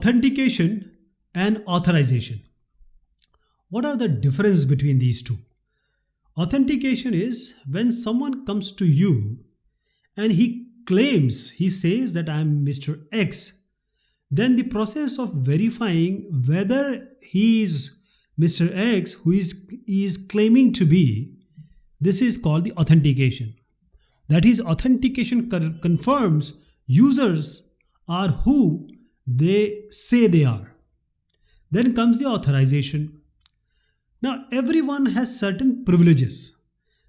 Authentication and authorization. What are the difference between these two? Authentication is when someone comes to you and he says that I am Mr. X, then the process of verifying whether he is Mr. X who is claiming to be, this is called the authentication. That is, authentication confirms users are who they say they are. Then comes the authorization. Now, everyone has certain privileges.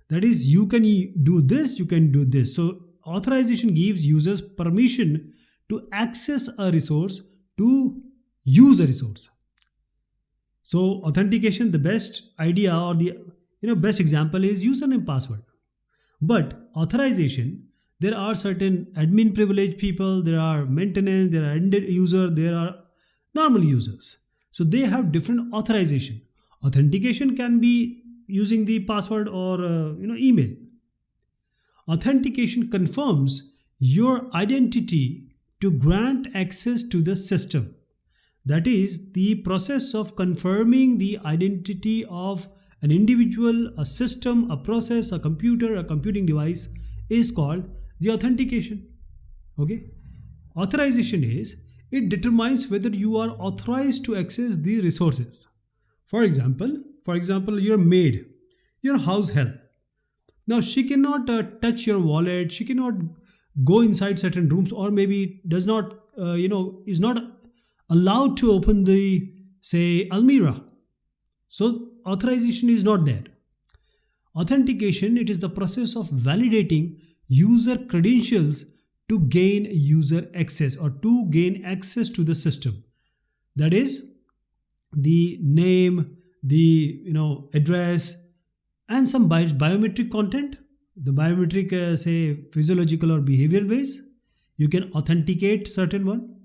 That is, you can do this, you can do this. So, authorization gives users permission to access a resource, to use a resource. So, authentication, the best idea or the best example is username password. But authorization, there are certain admin privileged people, there are maintenance, there are end user, there are normal users. So they have different authorization. Authentication can be using the password or email. Authentication confirms your identity to grant access to the system. That is, the process of confirming the identity of an individual, a system, a process, a computer, a computing device is called the authentication. Okay. Authorization is, it determines whether you are authorized to access the resources. For example, your maid, your house help. Now she cannot touch your wallet. She cannot go inside certain rooms, or maybe does not, is not allowed to open the, say, almirah. So authorization is not there. Authentication, it is the process of validating user credentials to gain user access or to gain access to the system. That is, the name, the address, and some biometric content. The biometric, say, physiological or behavioral ways, you can authenticate certain one.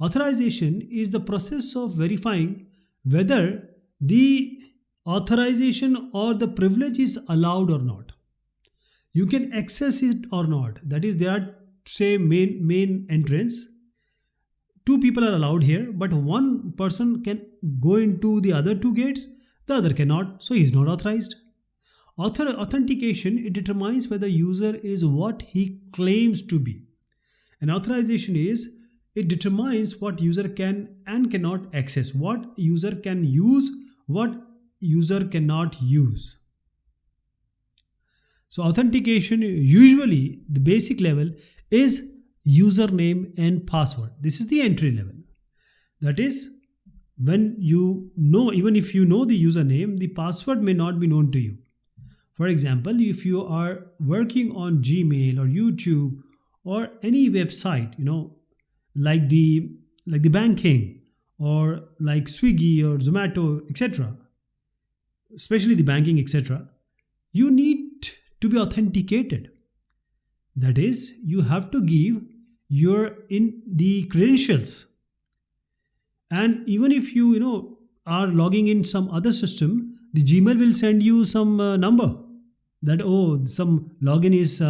Authorization is the process of verifying whether the authorization or the privilege is allowed or not. You can access it or not. That is, there are, say, main entrance. Two people are allowed here, but one person can go into the other two gates, the other cannot, so he is not authorized. Authentication, it determines whether user is what he claims to be. And authorization is, it determines what user can and cannot access, what user can use, what user cannot use. So authentication, usually the basic level is username and password. This is the entry level. That is, when even if you know the username, the password may not be known to you. For example, if you are working on Gmail or YouTube or any website, like the banking or like Swiggy or Zomato, etc., especially the banking, etc., you need to be authenticated. That is, you have to give the credentials. And even if you are logging in some other system, the Gmail will send you some number that, some login is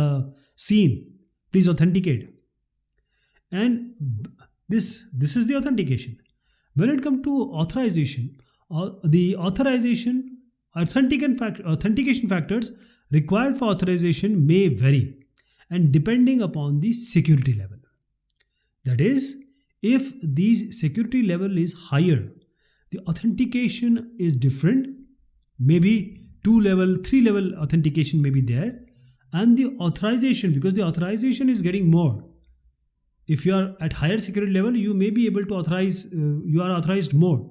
seen, please authenticate. And this is the authentication. When it comes to authorization, the authentication factors required for authorization may vary, and depending upon the security level. That is, if the security level is higher, the authentication is different. Maybe 2-level, 3-level authentication may be there, and the authorization, because the authorization is getting more. If you are at higher security level, you may be able to authorize, you are authorized more.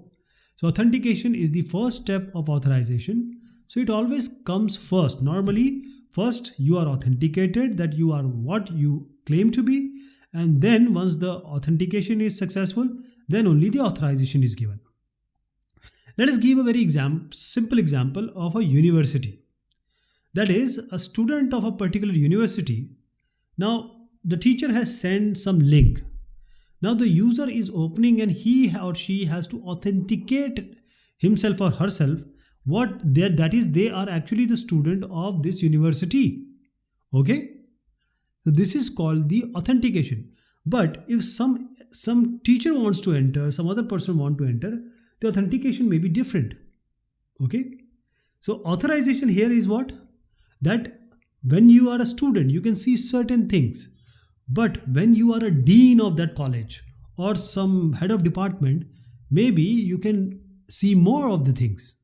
So authentication is the first step of authorization. So it always comes first. Normally, first you are authenticated that you are what you claim to be, and then once the authentication is successful, then only the authorization is given. Let us give a very simple example of a university. That is, a student of a particular university. Now, the teacher has sent some link. Now the user is opening and he or she has to authenticate himself or herself that is, they are actually the student of this university. Okay? So this is called the authentication. But if some some teacher wants to enter, some other person want to enter, the authentication may be different. Okay, so authorization here is what? That when you are a student, you can see certain things, but when you are a dean of that college or some head of department, maybe you can see more of the things.